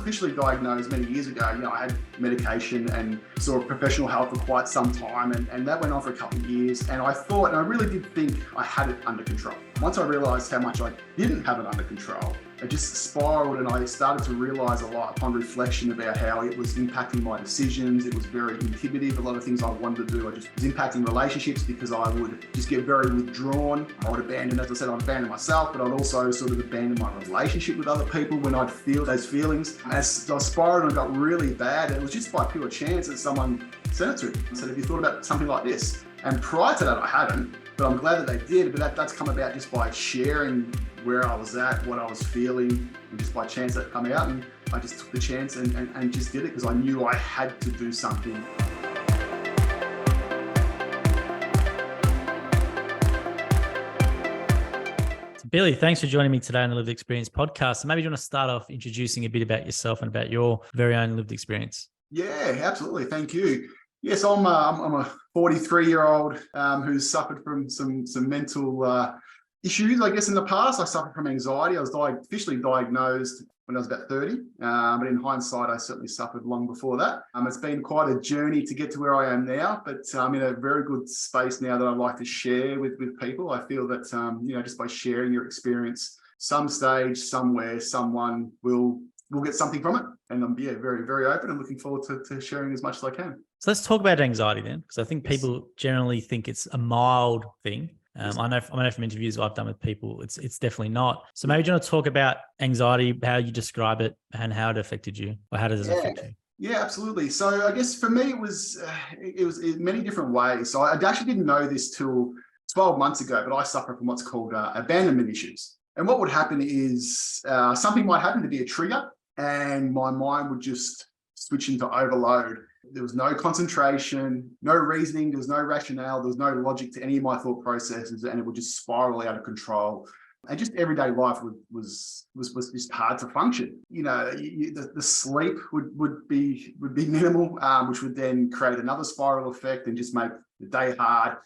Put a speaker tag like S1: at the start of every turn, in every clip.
S1: officially diagnosed many years ago, I had medication and saw professional health for quite some time, and that went on for a couple of years. And I thought, and I really did think I had it under control. Once I realized how much I didn't have it under control, it just spiraled, and I started to realize a lot upon reflection about how it was impacting my decisions. It was very inhibitive. A lot of things I wanted to do, I just was impacting relationships because I would just get very withdrawn. I would abandon, as I said, I'd abandon myself, but I'd also sort of abandon my relationship with other people when I'd feel those feelings. As I spiraled and got really bad, it was just by pure chance that someone sent it to me and said, have you thought about something like this? And prior to that, I hadn't, but I'm glad that they did. But that's come about just by sharing where I was at, what I was feeling, and just by chance that come out. And I just took the chance and just did it because I knew I had to do something.
S2: Billy, thanks for joining me today on the Lived Experience podcast. So maybe you want to start off introducing a bit about yourself and about your very own lived experience.
S1: Yeah, absolutely. Thank you. Yes, I'm a 43-year-old who's suffered from some mental issues, I guess, in the past. I suffered from anxiety. I was officially diagnosed when I was about 30, but in hindsight, I certainly suffered long before that. It's been quite a journey to get to where I am now, but I'm in a very good space now that I'd like to share with people. I feel that, just by sharing your experience, some stage, somewhere, someone will get something from it. And I'm very, very open and looking forward to sharing as much as I can.
S2: So let's talk about anxiety then, because I think people generally think it's a mild thing. I know from interviews I've done with people, it's definitely not. So maybe do you want to talk about anxiety, how you describe it and how it affected you, or how does it affect you?
S1: Yeah, absolutely. So I guess for me, it was in many different ways. So I actually didn't know this till 12 months ago, but I suffer from what's called abandonment issues. And what would happen is something might happen to be a trigger and my mind would just switch into overload. There was no concentration, no reasoning, there was no rationale, there was no logic to any of my thought processes, and it would just spiral out of control. And just everyday life was just hard to function. The sleep would be minimal, which would then create another spiral effect and just make the day hard.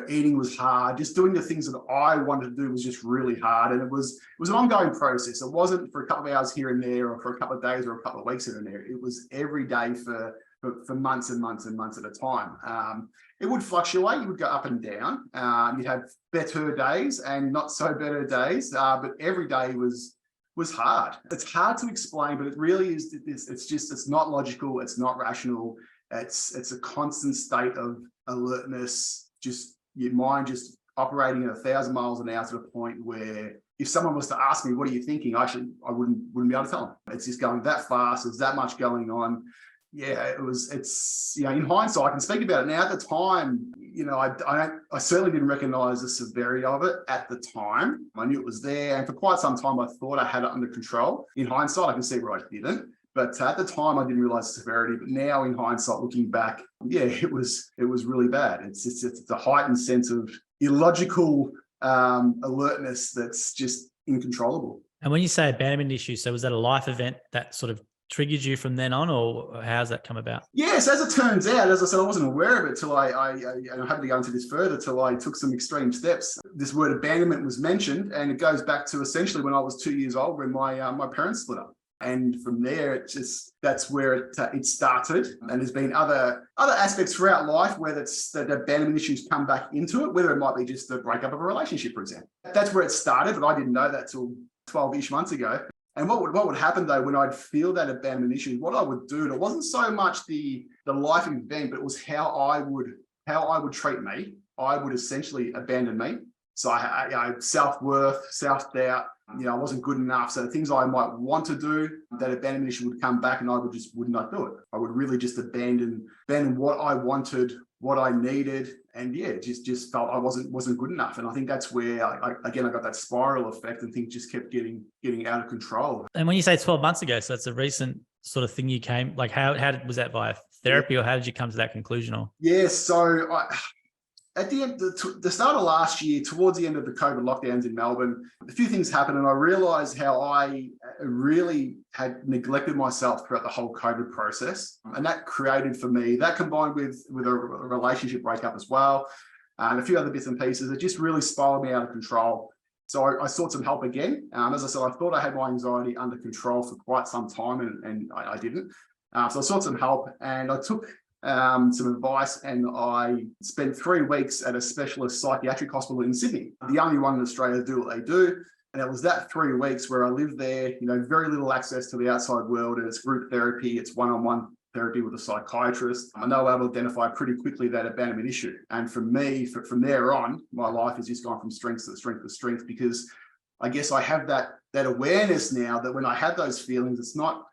S1: Eating was hard. Just doing the things that I wanted to do was just really hard. And it was an ongoing process. It wasn't for a couple of hours here and there or for a couple of days or a couple of weeks here and there. It was every day for months and months and months at a time. It would fluctuate. You would go up and down. You'd have better days and not so better days. But every day was hard. It's hard to explain, but it really is. It's not logical. It's not rational. It's a constant state of alertness. Just your mind just operating at 1,000 miles an hour to the point where if someone was to ask me, what are you thinking? I wouldn't be able to tell them. It's just going that fast. There's that much going on. Yeah, it's in hindsight, I can speak about it now. At the time, I certainly didn't recognize the severity of it at the time. I knew it was there. And for quite some time, I thought I had it under control. In hindsight, I can see where I didn't. But at the time, I didn't realize the severity. But now, in hindsight, looking back, it was really bad. It's a heightened sense of illogical alertness that's just incontrollable.
S2: And when you say abandonment issues, so was that a life event that sort of triggered you from then on, or how's that come about?
S1: Yes, as it turns out, as I said, I wasn't aware of it till I'm happy to go into this further, till I took some extreme steps. This word abandonment was mentioned, and it goes back to essentially when I was 2 years old when my parents split up. And from there, that's where it started. And there's been other aspects throughout life where that abandonment issues come back into it, whether it might be just the breakup of a relationship, for example. That's where it started, but I didn't know that till 12-ish months ago. And what would happen though when I'd feel that abandonment issue, what I would do, it wasn't so much the life event, but it was how I would treat me. I would essentially abandon me. So I self-worth, self-doubt. I wasn't good enough. So the things I might want to do, that abandonment issue would come back and I would not do it. I would really just abandon what I wanted, what I needed. And just felt I wasn't good enough. And I think that's where I got that spiral effect and things just kept getting out of control.
S2: And when you say 12 months ago, so that's a recent sort of thing you came, like how was that via therapy or how did you come to that conclusion? Or?
S1: Yeah, so at the end, the start of last year, towards the end of the COVID lockdowns in Melbourne, a few things happened and I realised how I really had neglected myself throughout the whole COVID process. And that created for me, that combined with a relationship breakup as well, and a few other bits and pieces, it just really spiraled me out of control. So I sought some help again. As I said, I thought I had my anxiety under control for quite some time, and I didn't. So I sought some help, and I took some advice, and I spent 3 weeks at a specialist psychiatric hospital in Sydney, the only one in Australia to do what they do. And it was that 3 weeks where I lived there, very little access to the outside world, and it's group therapy, it's one-on-one therapy with a psychiatrist. I know I will identify pretty quickly that abandonment issue. And for me, from there on, my life has just gone from strength to strength to strength, because I guess I have that awareness now that when I have those feelings, it's not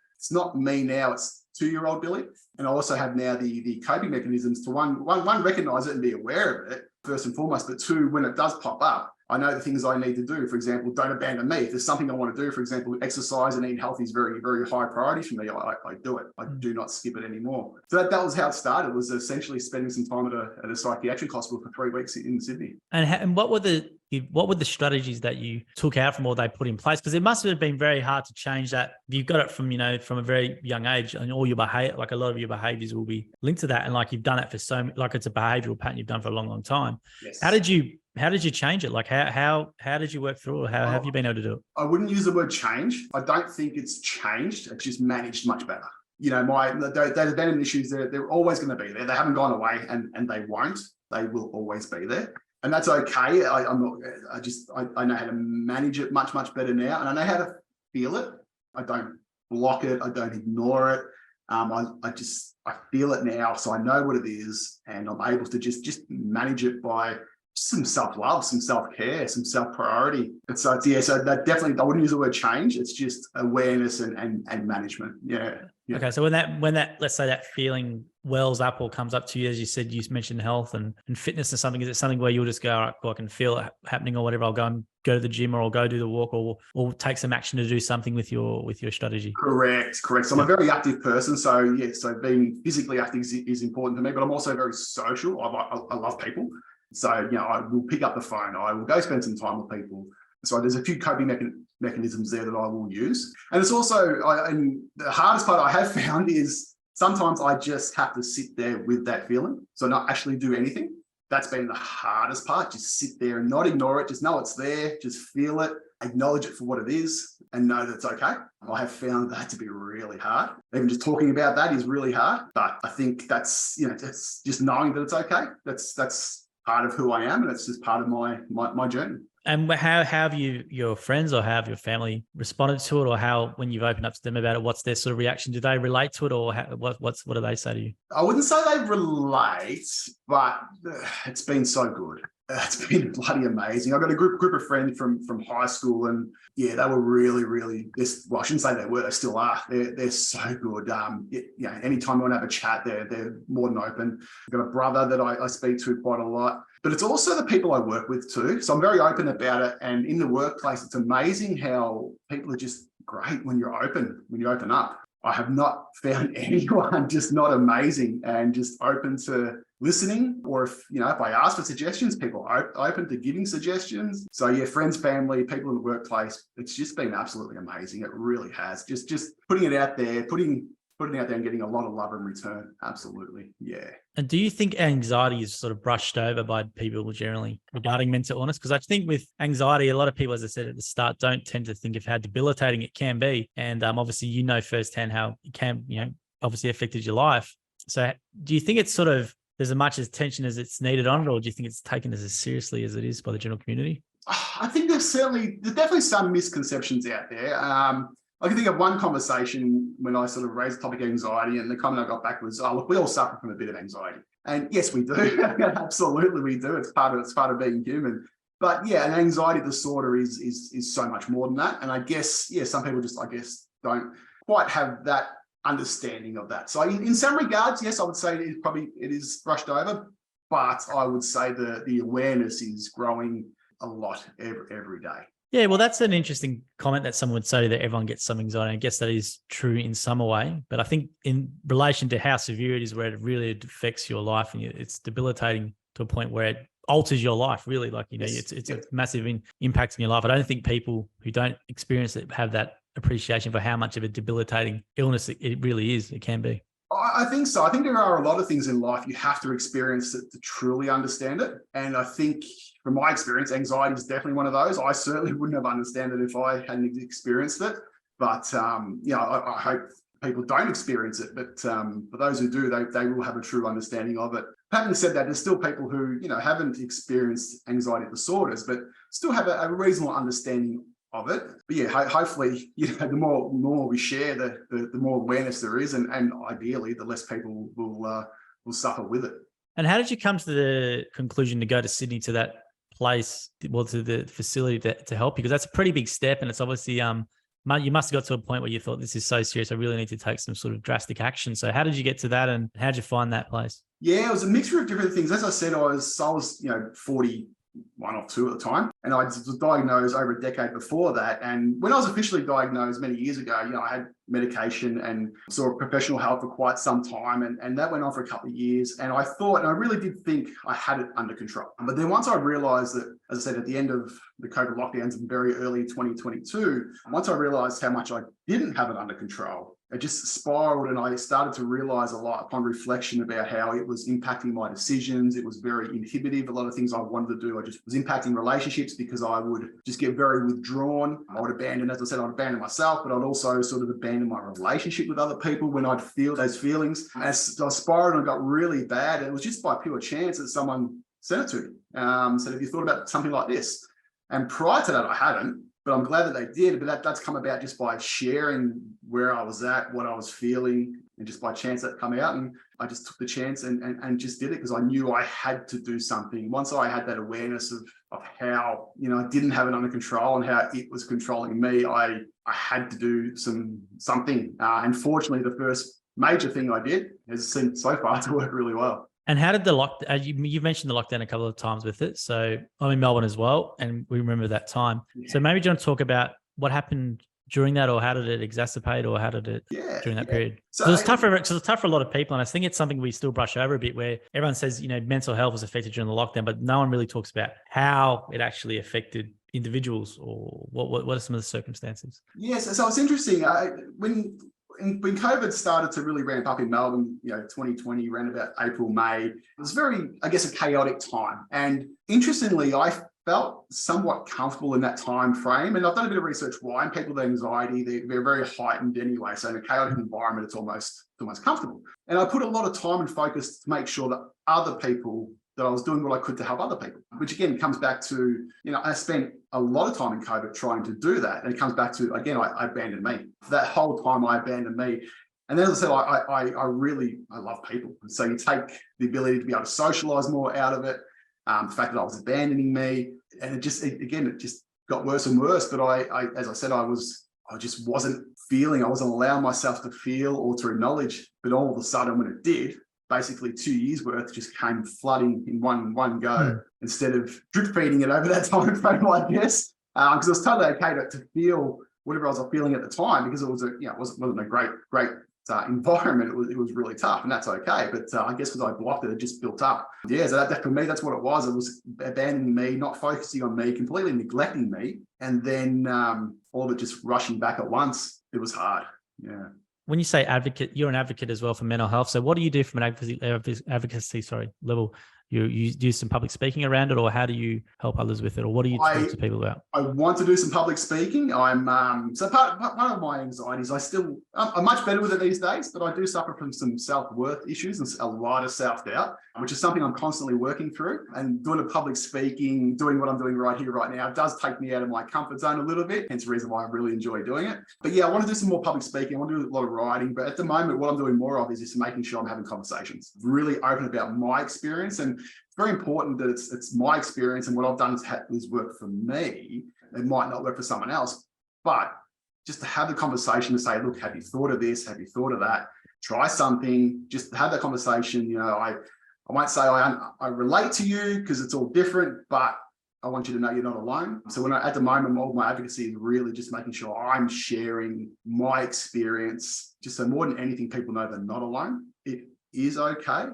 S1: me now, it's 2-year-old Billy. And I also have now the coping mechanisms to one, recognize it and be aware of it first and foremost, but 2, when it does pop up, I know the things I need to do. For example, don't abandon me. If there's something I want to do, for example, exercise and eating healthy is very, very high priority for me. I do it. I do not skip it anymore. So that was how it started, was essentially spending some time at a psychiatric hospital for 3 weeks in Sydney.
S2: And what were the strategies that you took out from, or they put in place? Because it must have been very hard to change that. You've got it from a very young age, and all your behavior, like a lot of your behaviors will be linked to that. And like you've done it for like it's a behavioral pattern you've done for a long, long time.
S1: Yes.
S2: How did you change it? Like how did you work through it? How have you been able to do it?
S1: I wouldn't use the word change. I don't think it's changed. It's just managed much better. Those abandonment issues, they're always going to be there. They haven't gone away, and they won't. They will always be there. And that's okay. I know how to manage it much, much better now. And I know how to feel it. I don't block it. I don't ignore it. I feel it now. So I know what it is, and I'm able to just manage it by some self-love, some self-care, some self-priority. So that definitely, I wouldn't use the word change. It's just awareness and management. Yeah.
S2: Okay. So when that, let's say that feeling wells up or comes up to you, as you said, you mentioned health and fitness or something, is it something where you'll just go, all right, cool, I can feel it happening or whatever, I'll go to the gym, or I'll go do the walk, or take some action to do something with your strategy? Correct.
S1: So I'm a very active person. So being physically active is important to me, but I'm also very social. I love people. So, I will pick up the phone. I will go spend some time with people. So there's a few coping mechanisms there that I will use. And it's also, and the hardest part I have found is sometimes I just have to sit there with that feeling. So not actually do anything. That's been the hardest part. Just sit there and not ignore it. Just know it's there. Just feel it. Acknowledge it for what it is and know that it's okay. I have found that to be really hard. Even just talking about that is really hard. But I think that's, it's just knowing that it's okay. That's part of who I am, and it's just part of my journey.
S2: And how have your friends or how have your family responded to it, or how, when you've opened up to them about it, what's their sort of reaction? Do they relate to it, or what do they say to you?
S1: I wouldn't say they relate, but it's been so good. It's been bloody amazing. I've got a group of friends from high school, and they were really, really, well, I shouldn't say they were, they still are. They're so good. Anytime I want to have a chat, they're more than open. I've got a brother that I speak to quite a lot, but it's also the people I work with too. So I'm very open about it. And in the workplace, it's amazing how people are just great when you open up. I have not found anyone just not amazing and just open to listening, or if I ask for suggestions, people are open to giving suggestions. So friends, family, people in the workplace, it's just been absolutely amazing. It really has. Just putting it out there, putting it out there and getting a lot of love in return. Absolutely. Yeah.
S2: And do you think anxiety is sort of brushed over by people generally regarding mental illness? Because I think with anxiety, a lot of people, as I said at the start, don't tend to think of how debilitating it can be. And obviously, firsthand how it can, obviously affected your life. So do you think it's sort of, there's as much attention as it's needed on it, or do you think it's taken as seriously as it is by the general community?
S1: I think there's definitely some misconceptions out there. I can think of one conversation when I sort of raised the topic of anxiety, and the comment I got back was, "Oh, look, we all suffer from a bit of anxiety." And yes, we do. Absolutely, we do. It's part of being human. But an anxiety disorder is so much more than that. And I guess, some people just, don't quite have that understanding of that. So in some regards, yes, I would say it is brushed over, but I would say the awareness is growing a lot every day.
S2: Yeah, well, that's an interesting comment that someone would say that everyone gets some anxiety. I guess that is true in some way, but I think in relation to how severe it is, where it really affects your life and it's debilitating to a point where it alters your life, really. Like, it's a massive impact in your life. I don't think people who don't experience it have that appreciation for how much of a debilitating illness it really is. It can be.
S1: I think so. I think there are a lot of things in life you have to experience it to truly understand it. And I think from my experience, anxiety is definitely one of those. I certainly wouldn't have understood it if I hadn't experienced it. But, I hope people don't experience it. But for those who do, they will have a true understanding of it. Having said that, there's still people who, haven't experienced anxiety disorders, but still have a reasonable understanding of it. But yeah, hopefully, the more we share, the more awareness there is, and ideally, the less people will suffer with it.
S2: And how did you come to the conclusion to go to Sydney, to that place, well, to the facility to help you? Because that's a pretty big step, and it's obviously you must have got to a point where you thought, this is so serious, I really need to take some sort of drastic action. So how did you get to that, and how did you find that place?
S1: Yeah, it was a mixture of different things. As I said, I was 41 or 2 at the time, and I was diagnosed over a decade before that. And when I was officially diagnosed many years ago, I had medication and saw professional help for quite some time, and that went on for a couple of years. And I thought, and I really did think I had it under control. But then once I realized that, as I said, at the end of the COVID lockdowns in very early 2022, once I realized how much I didn't have it under control, it just spiraled, and I started to realize a lot upon reflection about how it was impacting my decisions. It was very inhibitive. A lot of things I wanted to do, I just was impacting relationships, because I would just get very withdrawn. I would abandon, as I said, I'd abandon myself, but I'd also sort of abandon my relationship with other people when I'd feel those feelings. As I spiraled and got really bad, it was just by pure chance that someone sent it to me. Said, have you thought about something like this? And prior to that, I hadn't. But I'm glad that they did. But that's come about just by sharing where I was at, what I was feeling, and just by chance that come out. And I just took the chance and just did it, because I knew I had to do something. Once I had that awareness of how, I didn't have it under control and how it was controlling me, I had to do something. And fortunately, the first major thing I did has seemed so far to work really well.
S2: And how did the you've mentioned the lockdown a couple of times with it. So I'm in Melbourne as well, and we remember that time. Yeah. So maybe do you want to talk about what happened during that, or how did it exacerbate, or how did it during that period? So it was tough for a lot of people, and I think it's something we still brush over a bit, where everyone says, mental health was affected during the lockdown, but no one really talks about how it actually affected individuals, or what are some of the circumstances?
S1: Yes, so it's interesting. When COVID started to really ramp up in Melbourne, 2020, around about April, May, it was very, I guess, a chaotic time. And interestingly, I felt somewhat comfortable in that time frame. And I've done a bit of research why. And people with anxiety, they're very heightened anyway. So in a chaotic environment, it's almost comfortable. And I put a lot of time and focus to make sure that other people, that I was doing what I could to help other people, which again comes back to, I spent a lot of time in COVID trying to do that. And it comes back to, again, I abandoned me. For that whole time, I abandoned me. And then, as I said, I love people. So you take the ability to be able to socialize more out of it, the fact that I was abandoning me, and it just got worse and worse. But as I said, I just wasn't feeling, I wasn't allowing myself to feel or to acknowledge. But all of a sudden, when it did, basically 2 years worth just came flooding in one go, instead of drip feeding it over that time frame, I guess. Because it was totally okay to feel whatever I was feeling at the time, because it was wasn't a great environment. It was really tough, and that's okay. But I guess because I blocked it, it just built up. Yeah, so that for me, that's what it was. It was abandoning me, not focusing on me, completely neglecting me, and then all of it just rushing back at once. It was hard. Yeah.
S2: When you say advocate, you're an advocate as well for mental health. So what do you do from an advocacy level? You do some public speaking around it, or how do you help others with it, or what do you talk to people about? I
S1: want to do some public speaking. I'm so one of my anxieties. I'm much better with it these days, but I do suffer from some self-worth issues and a lot of self-doubt, which is something I'm constantly working through. And doing a public speaking, doing what I'm doing right here, right now, does take me out of my comfort zone a little bit. Hence the reason why I really enjoy doing it. But yeah, I want to do some more public speaking. I want to do a lot of writing. But at the moment, what I'm doing more of is just making sure I'm having conversations, really open about my experience. And it's very important that it's my experience, and what I've done is work for me. It might not work for someone else, but just to have the conversation to say, look, have you thought of this? Have you thought of that? Try something. Just have that conversation. I won't say I relate to you, because it's all different, but I want you to know you're not alone. So at the moment, all my advocacy is really just making sure I'm sharing my experience, just so more than anything, people know they're not alone. It is okay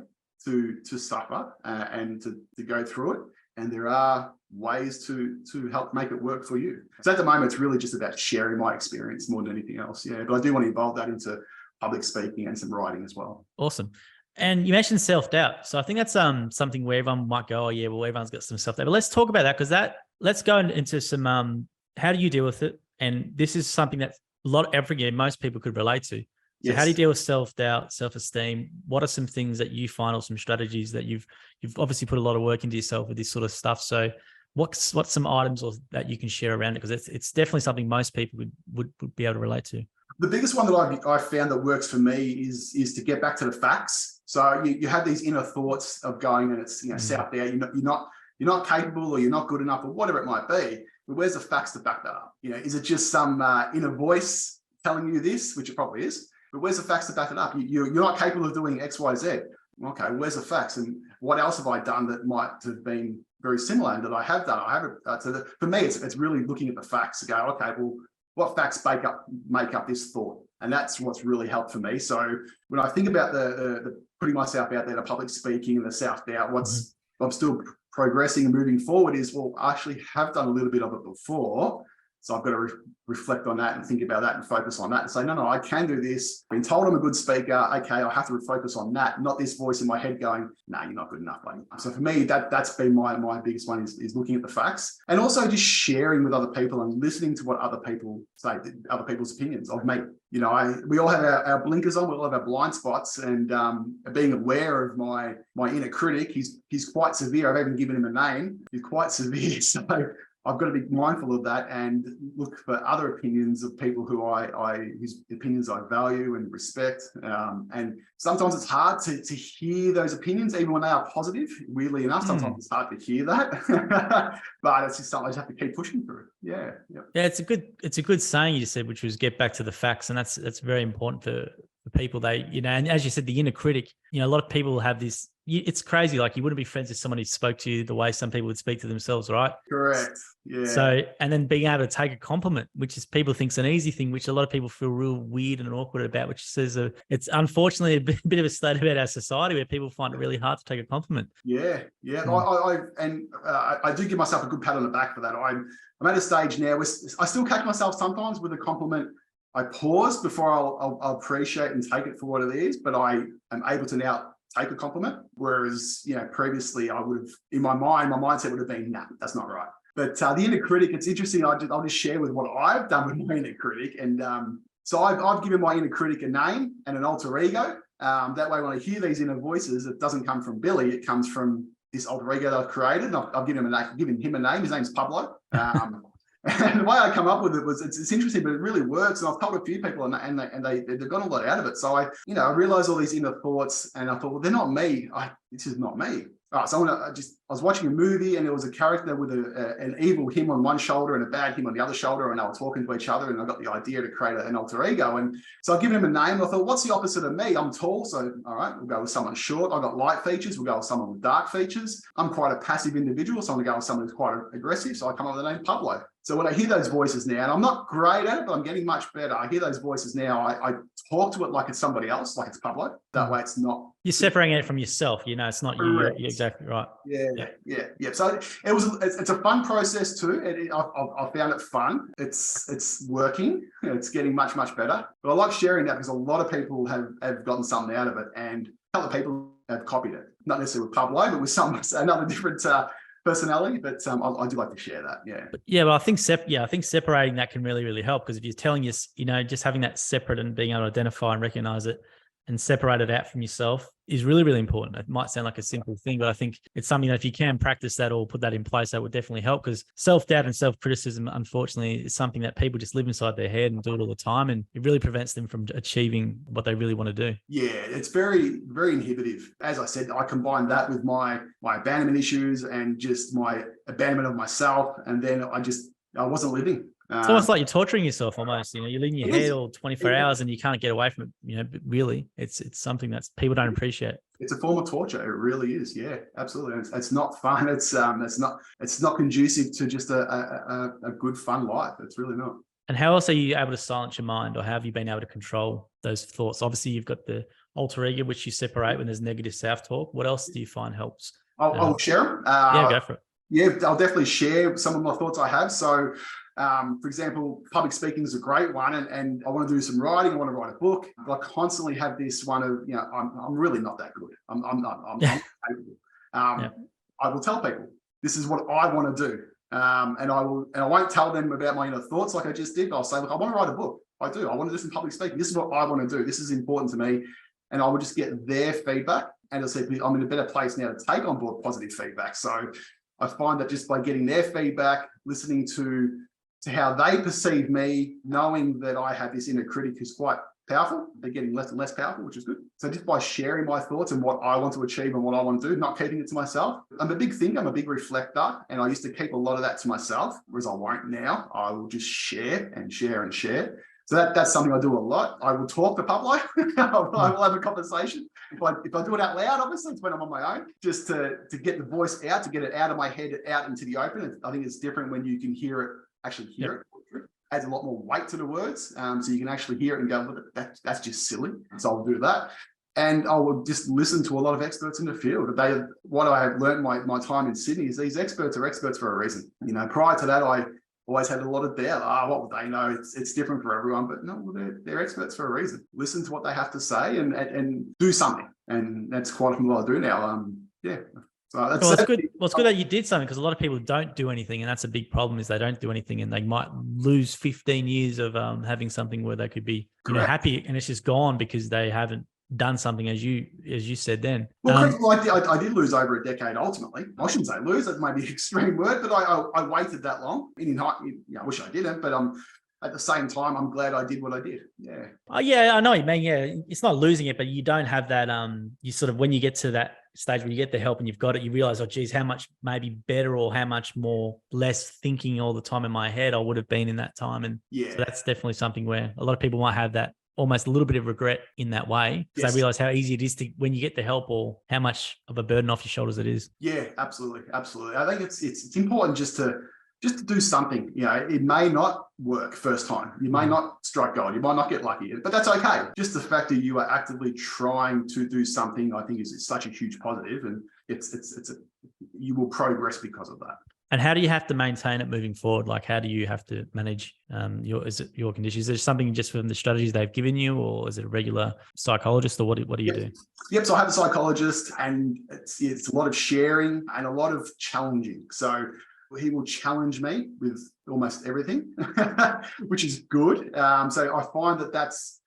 S1: to suffer and to go through it, and there are ways to help make it work for you. So at the moment, it's really just about sharing my experience more than anything else. Yeah, but I do want to evolve that into public speaking and some writing as well.
S2: Awesome. And you mentioned self-doubt. So I think that's something where everyone might go, oh yeah, well, everyone's got some self-doubt. But let's talk about that, because let's go into some how do you deal with it? And this is something that most people could relate to. So how do you deal with self-doubt, self-esteem? What are some things that you find, or some strategies that you've obviously put a lot of work into yourself with this sort of stuff? So what's some items that you can share around it? Because it's definitely something most people would be able to relate to.
S1: The biggest one that I found that works for me is to get back to the facts. So you have these inner thoughts of going, and it's self-doubt. You're not capable, or you're not good enough, or whatever it might be. But where's the facts to back that up? Is it just some inner voice telling you this, which it probably is? But where's the facts to back it up? You're not capable of doing X, Y, Z. Okay, where's the facts? And what else have I done that might have been very similar and that I have done? For me, it's really looking at the facts to go, okay, well, what facts make up this thought? And that's what's really helped for me. So when I think about the putting myself out there, the public speaking and the self-doubt, I'm still progressing and moving forward is, well, I actually have done a little bit of it before. So I've got to reflect on that and think about that and focus on that and say, no, I can do this. I've been told I'm a good speaker. Okay, I'll have to focus on that, not this voice in my head going, no, you're not good enough, buddy. So for me, that's been my biggest one is looking at the facts, and also just sharing with other people and listening to what other people say, other people's opinions of me. We all have our blinkers on, we all have our blind spots, and being aware of my inner critic, he's quite severe. I've even given him a name. He's quite severe. So I've got to be mindful of that and look for other opinions of people whose opinions I value and respect. And sometimes it's hard to hear those opinions, even when they are positive. Weirdly enough, sometimes it's hard to hear that, but it's just something I just have to keep pushing through. Yeah.
S2: It's a good saying you said, which was get back to the facts, and that's very important for people. And as you said, the inner critic. A lot of people have this. It's crazy. Like, you wouldn't be friends with someone who spoke to you the way some people would speak to themselves, right?
S1: Correct. Yeah.
S2: So, and then being able to take a compliment, which is people think's an easy thing, which a lot of people feel real weird and awkward about, which says it's unfortunately a bit of a state about our society where people find it really hard to take a compliment.
S1: Yeah. I do give myself a good pat on the back for that. I'm at a stage now where I still catch myself sometimes with a compliment. I pause before I'll appreciate and take it for what it is, but I am able to now take a compliment. Whereas, previously I would have, in my mindset would have been, nah, that's not right. But the inner critic, it's interesting. I'll just share with what I've done with my inner critic. And so I've given my inner critic a name and an alter ego. That way, when I hear these inner voices, it doesn't come from Billy. It comes from this alter ego that I've created. And I've given him a name. His name's Pablo. And the way I come up with it was, it's interesting, but it really works. And I've told a few people, and they've got a lot out of it. So I realized all these inner thoughts, and I thought, well, they're not me. This is not me. All right, so I was watching a movie, and there was a character with an evil him on one shoulder and a bad him on the other shoulder, and they were talking to each other, and I got the idea to create an alter ego. And so I've given him a name. I thought, what's the opposite of me? I'm tall, so all right, we'll go with someone short. I've got light features, we'll go with someone with dark features. I'm quite a passive individual, so I'm gonna go with someone who's quite aggressive, so I come up with the name Pablo. So when I hear those voices now, and I'm not great at it, but I'm getting much better. I hear those voices now. I talk to it like it's somebody else, like it's Pablo. That way it's not.
S2: You're separating it from yourself. It's not you. You're exactly right.
S1: Yeah. So it's a fun process too. I found it fun. It's working. It's getting much, much better. But I like sharing that because a lot of people have gotten something out of it, and a couple of people have copied it. Not necessarily with Pablo, but with another different personality, but I do like to share that.
S2: But I think separating that can really, really help, because if you're telling us, just having that separate and being able to identify and recognize it and separate it out from yourself is really, really important. It might sound like a simple thing, but I think it's something that if you can practice that or put that in place, that would definitely help, because self-doubt and self-criticism, unfortunately, is something that people just live inside their head and do it all the time. And it really prevents them from achieving what they really want to do. Yeah,
S1: it's very, very inhibitive. As I said, I combined that with my abandonment issues and just my abandonment of myself. And then I wasn't living.
S2: It's almost like you're torturing yourself almost. You're living in your head all 24 hours and you can't get away from it. But really, it's something that people don't appreciate.
S1: It's a form of torture. It really is. Yeah, absolutely. It's not fun. It's not conducive to just a good, fun life. It's really not.
S2: And how else are you able to silence your mind, or how have you been able to control those thoughts? Obviously, you've got the alter ego, which you separate when there's negative self-talk. What else do you find helps?
S1: I'll share them.
S2: Yeah, go for it.
S1: Yeah, I'll definitely share some of my thoughts I have. So For example, public speaking is a great one, and I want to do some writing. I want to write a book, but I constantly have this one of, I'm really not that good. I'm not. I'm capable. I will tell people this is what I want to do, and I won't tell them about my inner thoughts like I just did. I'll say, look, I want to write a book. I do. I want to do some public speaking. This is what I want to do. This is important to me, and I will just get their feedback. And I said, I'm in a better place now to take on board positive feedback. So I find that just by getting their feedback, listening to how they perceive me, knowing that I have this inner critic who's quite powerful, they're getting less and less powerful, which is good. So just by sharing my thoughts and what I want to achieve and what I want to do, not keeping it to myself. I'm a big thinker, I'm a big reflector, and I used to keep a lot of that to myself, whereas I won't now. I will just share and share and share. So that's something I do a lot. I will talk to Pablo. I will have a conversation. If I do it out loud, obviously, it's when I'm on my own, just to get the voice out, to get it out of my head, out into the open. I think it's different when you can hear it, actually hear it. Adds a lot more weight to the words. So you can actually hear it and go, look, that's just silly. So I'll do that. And I will just listen to a lot of experts in the field. What I have learned my time in Sydney is these experts are experts for a reason. Prior to that, I always had a lot of doubt. What would they know? It's different for everyone, but no, they're experts for a reason. Listen to what they have to say and do something. And that's quite often what I do now. So that's
S2: it's good. Well, it's good that you did something, because a lot of people don't do anything, and that's a big problem. Is they don't do anything, and they might lose 15 years of having something where they could be happy, and it's just gone because they haven't done something, as you said then.
S1: Well, I did lose over a decade ultimately. I shouldn't say lose, that may be an extreme word, but I waited that long. I wish I didn't, but at the same time, I'm glad I did what I did. Yeah.
S2: Oh yeah, I know what you mean. Yeah, it's not losing it, but you don't have that. You sort of, when you get to that stage where you get the help and you've got it, you realize, oh geez, how much maybe better or how much more less thinking all the time in my head I would have been in that time. And so that's definitely something where a lot of people might have that almost a little bit of regret in that way, because they realize how easy it is to, when you get the help, or how much of a burden off your shoulders it is.
S1: Yeah, absolutely. I think it's important just to do something. It may not work first time. You may not strike gold. You might not get lucky, but that's okay. Just the fact that you are actively trying to do something, I think, is such a huge positive, and you will progress because of that.
S2: And how do you have to maintain it moving forward? Like, how do you have to manage your condition? Is there something just from the strategies they've given you, or is it a regular psychologist, or what do you do?
S1: Yep. So I have a psychologist, and it's a lot of sharing and a lot of challenging. So he will challenge me with almost everything, which is good. So I find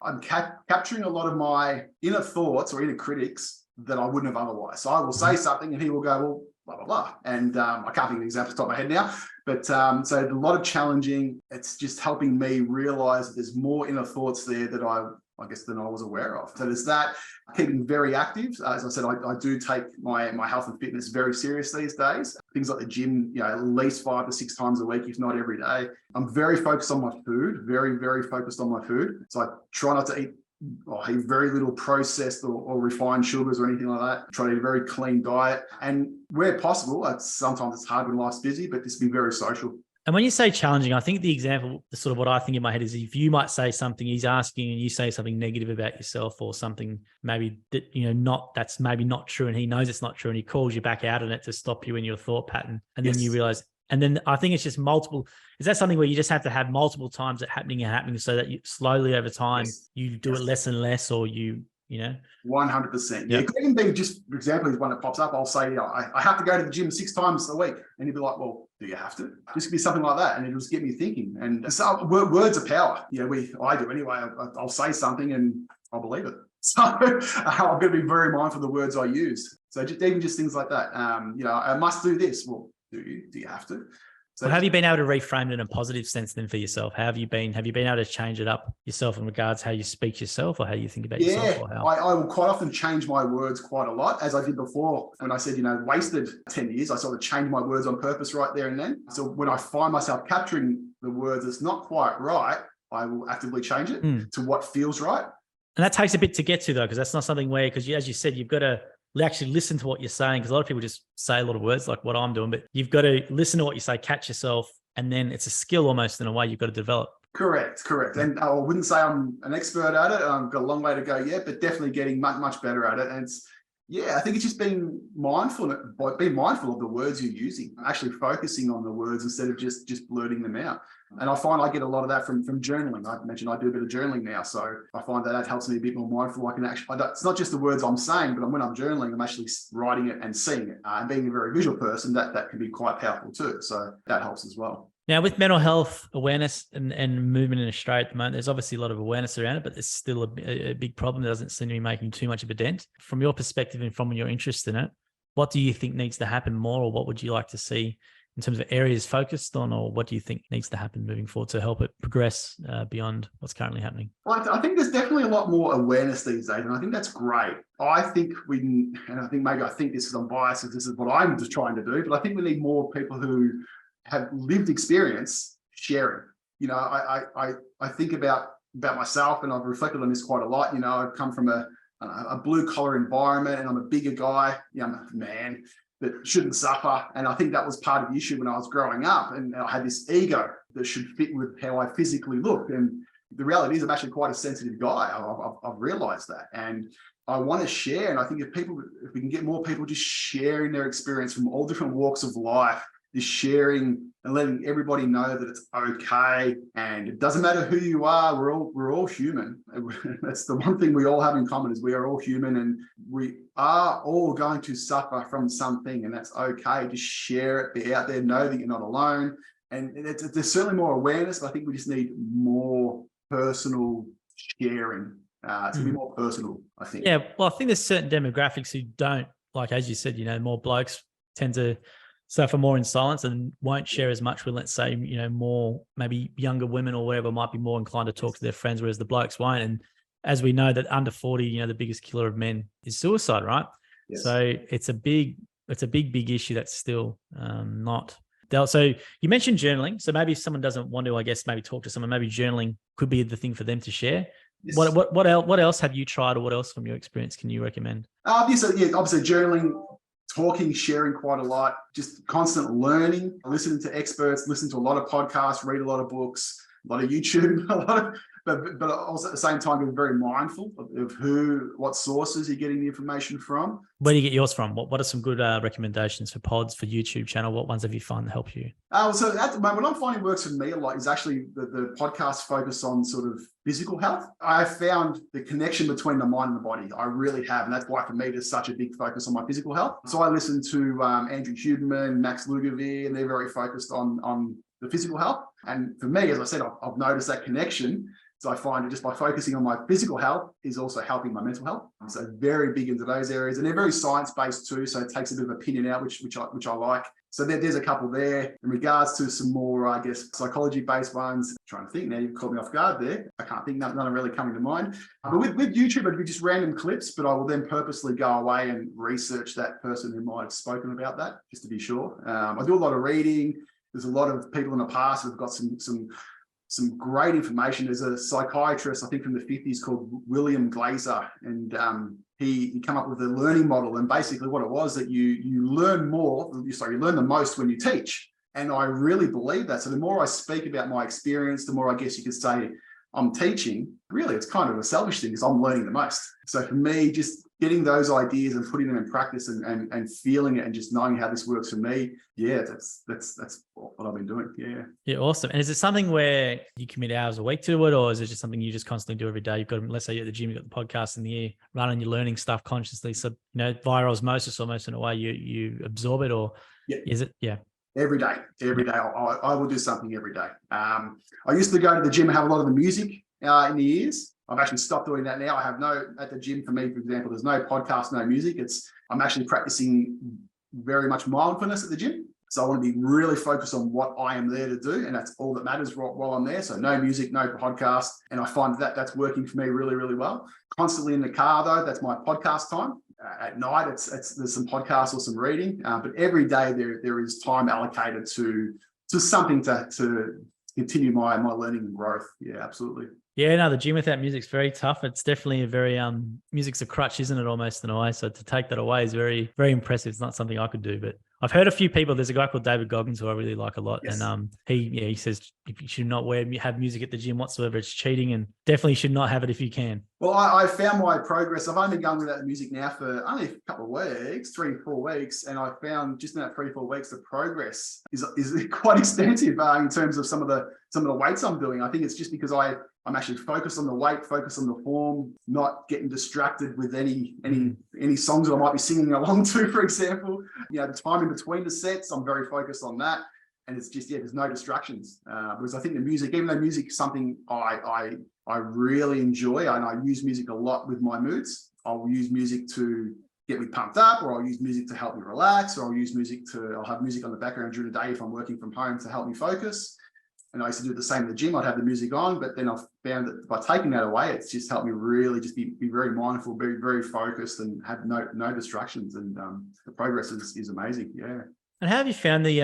S1: I'm capturing a lot of my inner thoughts or inner critics that I wouldn't have otherwise. So I will say something and he will go, well, blah, blah, blah. And I can't think of an example off the top of my head now, but so a lot of challenging. It's just helping me realize that there's more inner thoughts there that I guess than I was aware of. So there's that. Keeping very active. As I said, I do take my health and fitness very serious these days. Things like the gym, at least 5 to 6 times a week, if not every day. I'm very focused on my food, very, very focused on my food. So I try not to eat very little processed or refined sugars or anything like that. Try to eat a very clean diet. And where possible, sometimes it's hard when life's busy, but just be very social.
S2: And when you say challenging, I think the example, sort of what I think in my head is, if you might say something, he's asking, and you say something negative about yourself, or something maybe that, that's maybe not true, and he knows it's not true, and he calls you back out on it to stop you in your thought pattern. And then you realize, and then I think it's just multiple. Is that something where you just have to have multiple times it happening, so that you slowly over time, you do it less and less, or
S1: 100%. Yeah. It could even be, just for example, when it pops up, I'll say, I have to go to the gym 6 times a week. And he'd be like, well, do you have to? Just be something like that. And it'll just get me thinking. And so words are power. I do anyway. I'll say something and I'll believe it. So I've got to be very mindful of the words I use. So even just things like that. I must do this. Well, do you have to? So
S2: have you been able to reframe it in a positive sense then for yourself? Have you been able to change it up yourself in regards how you speak to yourself, or how you think about yourself? Or how?
S1: I will quite often change my words quite a lot, as I did before when I said, wasted 10 years. I sort of changed my words on purpose right there and then. So when I find myself capturing the words that's not quite right, I will actively change it to what feels right.
S2: And that takes a bit to get to, though, because that's not something where, because as you said, you've got to actually listen to what you're saying, because a lot of people just say a lot of words like what I'm doing, but you've got to listen to what you say, catch yourself, and then it's a skill almost in a way you've got to develop.
S1: Correct. And I wouldn't say I'm an expert at it. I've got a long way to go yet, but definitely getting much, much better at it. And Yeah, I think it's just being mindful of the words you're using, actually focusing on the words instead of just blurting them out. And I find I get a lot of that from journaling. I mentioned I do a bit of journaling now, so I find that helps me a bit more mindful. I can actually, it's not just the words I'm saying, but when I'm journaling, I'm actually writing it and seeing it. And being a very visual person, that can be quite powerful too. So that helps as well.
S2: Now, with mental health awareness and movement in Australia at the moment, there's obviously a lot of awareness around it, but there's still a big problem that doesn't seem to be making too much of a dent. From your perspective and from your interest in it, what do you think needs to happen more, or what would you like to see in terms of areas focused on, or what do you think needs to happen moving forward to help it progress beyond what's currently happening?
S1: Well, I think there's definitely a lot more awareness these days, and I think that's great. I think and I think maybe I think this because I'm biased, because this is what I'm just trying to do, but I think we need more people who have lived experience sharing. You know, I think about myself, and I've reflected on this quite a lot. You know, I've come from a blue collar environment, and I'm a bigger guy, young man that shouldn't suffer. And I think that was part of the issue when I was growing up. And I had this ego that should fit with how I physically look. And the reality is I'm actually quite a sensitive guy. I've realized that. And I want to share. And I think if we can get more people just sharing their experience from all different walks of life, just sharing and letting everybody know that it's okay, and it doesn't matter who you are. We're all human. That's the one thing we all have in common, is we are all human, and we are all going to suffer from something, and that's okay. Just share it, be out there, know that you're not alone. And there's certainly more awareness, but I think we just need more personal sharing. To be more personal, I think.
S2: Yeah, well, I think there's certain demographics who don't, like, as you said, you know, more blokes tend to suffer more in silence and won't share as much with, let's say, you know, more maybe younger women or whatever might be more inclined to talk to their friends, whereas the blokes won't. And as we know, that under 40, you know, the biggest killer of men is suicide, right? Yes. So it's a big issue that's still not dealt. So you mentioned journaling. So maybe if someone doesn't want to, I guess, maybe talk to someone, maybe journaling could be the thing for them to share. Yes. What else have you tried, or what else from your experience can you recommend? Obviously
S1: journaling, talking, sharing quite a lot, just constant learning, listening to experts, listen to a lot of podcasts, read a lot of books, a lot of YouTube, but also at the same time being very mindful of what sources you're getting the information from.
S2: Where do you get yours from? What are some good recommendations for pods, for YouTube channel? What ones have you found that help you?
S1: So at the moment, what I'm finding works for me a lot is actually the podcast focus on sort of physical health. I found the connection between the mind and the body. I really have. And that's why for me, there's such a big focus on my physical health. So I listen to Andrew Huberman, Max Lugavere, and they're very focused on the physical health. And for me, as I said, I've noticed that connection. So I find it just by focusing on my physical health is also helping my mental health. So very big into those areas, and they're very science-based too. So it takes a bit of opinion out, which I like. So there's a couple there. In regards to some more, I guess, psychology-based ones, I'm trying to think now, you've caught me off guard there. I can't think, none are really coming to mind. But with YouTube, it'd be just random clips, but I will then purposely go away and research that person who might have spoken about that, just to be sure. I do a lot of reading. There's a lot of people in the past who've got some great information. There's a psychiatrist, I think from the 50s, called William Glazer, and he came up with a learning model. And basically what it was, that you learn the most when you teach. And I really believe that. So the more I speak about my experience, the more I guess you could say I'm teaching. Really, it's kind of a selfish thing, because I'm learning the most. So for me, just getting those ideas and putting them in practice and feeling it and just knowing how this works for me, yeah, that's what I've been doing. Yeah,
S2: awesome. And is it something where you commit hours a week to it, or is it just something you just constantly do every day? You've got, let's say you're at the gym, you've got the podcast in the ear, running, you're learning stuff consciously. So, you know, via osmosis, almost in a way, you absorb it, or is it? Yeah.
S1: Every day. I will do something every day. I used to go to the gym and have a lot of the music in the ears. I've actually stopped doing that now. I have at the gym, for me, for example, there's no podcast, no music. I'm actually practicing very much mindfulness at the gym. So I want to be really focused on what I am there to do. And that's all that matters while I'm there. So no music, no podcast. And I find that's working for me really, really well. Constantly in the car though, that's my podcast time. At night, there's some podcasts or some reading. But every day there is time allocated to something to continue my learning and growth. Yeah, absolutely.
S2: Yeah, no, the gym without music's very tough. It's definitely a very music's a crutch, isn't it? Almost in a way. So to take that away is very, very impressive. It's not something I could do, but I've heard a few people. There's a guy called David Goggins who I really like a lot,
S1: Yes.
S2: and he says if you should not have music at the gym whatsoever, it's cheating, and definitely should not have it if you can.
S1: Well, I found my progress. I've only been going without the music now for only a couple of weeks, 3-4 weeks, and I found just in that 3-4 weeks, the progress is quite extensive in terms of some of the weights I'm doing. I think it's just because I'm actually focused on the weight, focused on the form, not getting distracted with any songs that I might be singing along to, for example. The time in between the sets, I'm very focused on that. And it's just, there's no distractions. Because I think the music, even though music is something I really enjoy, and I use music a lot with my moods, I'll use music to get me pumped up, or I'll use music to help me relax, or I'll have music on the background during the day if I'm working from home to help me focus. And I used to do the same in the gym. I'd have the music on, but then I've found that by taking that away, it's just helped me really just be very mindful, be very focused, and have no distractions. And the progress is amazing. Yeah.
S2: And how have you found the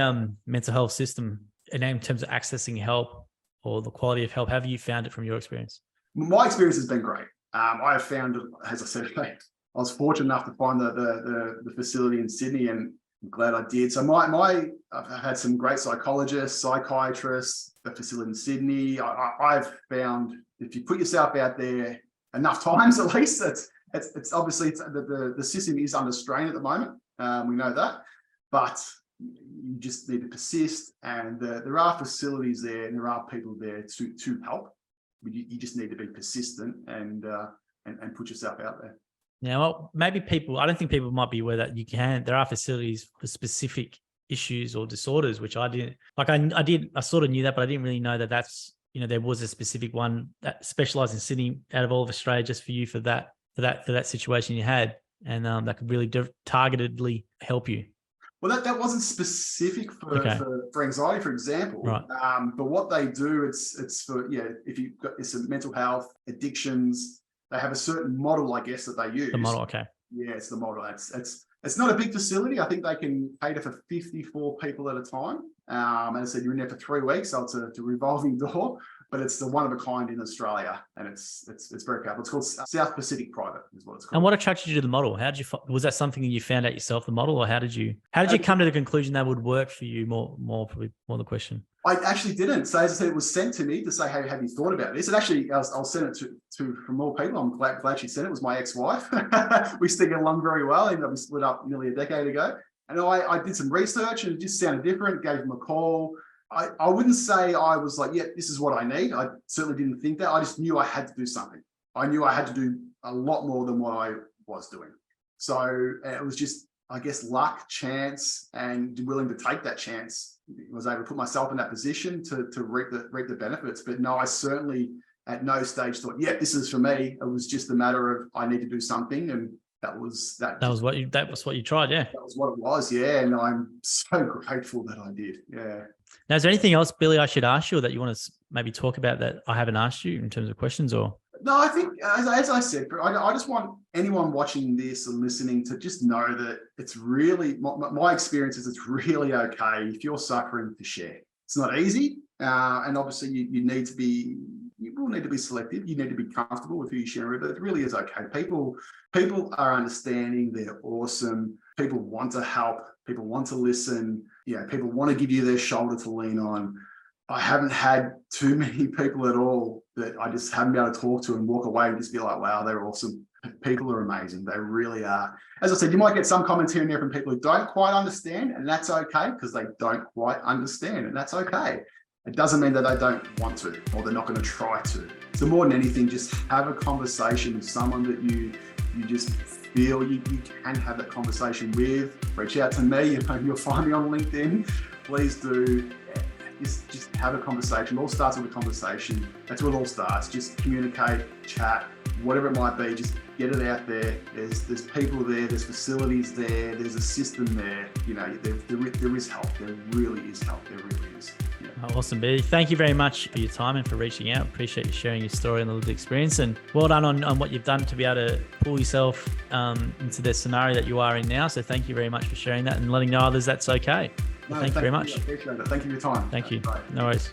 S2: mental health system in terms of accessing help or the quality of help? How have you found it from your experience? My
S1: experience has been great. I have found, as I said, I was fortunate enough to find the facility in Sydney, and I'm glad I did. So I've had some great psychologists, psychiatrists, the facility in Sydney. I've found if you put yourself out there enough times, at least, it's obviously the system is under strain at the moment. We know that, but you just need to persist, and there are facilities there, and there are people there to help. You just need to be persistent and put yourself out there.
S2: Now, well, maybe I don't think people might be aware that there are facilities for specific issues or disorders, which I didn't, I sort of knew that, but I didn't really know that there was a specific one that specialized in Sydney out of all of Australia just for you for that situation you had, and that could really targetedly help you.
S1: Well, that wasn't specific for anxiety, for example.
S2: Right.
S1: But what they do, it's for if you've got it's mental health, addictions. They have a certain model, I guess, that they use.
S2: The model, okay.
S1: Yeah, it's the model. It's not a big facility. I think they can cater for 54 people at a time. And I said you're in there for 3 weeks, so it's a revolving door. But it's the one of a kind in Australia, and it's very powerful. It's called South Pacific Private, is what it's called.
S2: And what attracted you to the model? How did you? Was that something that you found out yourself, the model, or how did you come to the conclusion that would work for you? Probably more the question.
S1: I actually didn't. So as I said, it was sent to me to say, hey, have you thought about this? And actually, I'll send it to from more people. I'm glad she sent it. It was my ex-wife. We still get along very well, even though we split up nearly a decade ago. And I did some research, and it just sounded different. Gave him a call. I wouldn't say I was like, yeah, this is what I need. I certainly didn't think that. I just knew I had to do something. I knew I had to do a lot more than what I was doing. So it was just, I guess, luck, chance, and willing to take that chance. I was able to put myself in that position to reap the benefits. But no, I certainly at no stage thought, yeah, this is for me. It was just a matter of I need to do something, and that was what you tried, yeah. That was what it was, yeah. And I'm so grateful that I did, yeah.
S2: Now, is there anything else, Billy, I should ask you, or that you want to maybe talk about that I haven't asked you in terms of questions? Or
S1: no, I think as I said, I just want anyone watching this and listening to just know that it's really my experience is it's really okay if you're suffering to share. It's not easy, and obviously you will need to be selective. You need to be comfortable with who you share with, but it really is okay. People are understanding. They're awesome. People want to help. People want to listen. People want to give you their shoulder to lean on. I haven't had too many people at all that I just haven't been able to talk to and walk away and just be like, wow, they're awesome. People are amazing. They really are. As I said, you might get some comments here and there from people who don't quite understand, and that's okay, because they don't quite understand, and that's okay. It doesn't mean that they don't want to, or they're not going to try to. So more than anything, just have a conversation with someone that you just feel you can have that conversation with. Reach out to me. You'll find me on LinkedIn. Please do. Just have a conversation. It all starts with a conversation. That's where it all starts. Just communicate, chat, whatever it might be. Just get it out there. There's people there. There's facilities there. There's a system there. There is help. There really is help. There really is. Yeah.
S2: Oh, awesome, Billy. Thank you very much for your time and for reaching out. Appreciate you sharing your story and the lived experience. And well done on what you've done to be able to pull yourself into the scenario that you are in now. So thank you very much for sharing that and letting know others that's okay.
S1: No,
S2: thank you very much.
S1: I appreciate it. Thank you for your time.
S2: Thank you. No worries.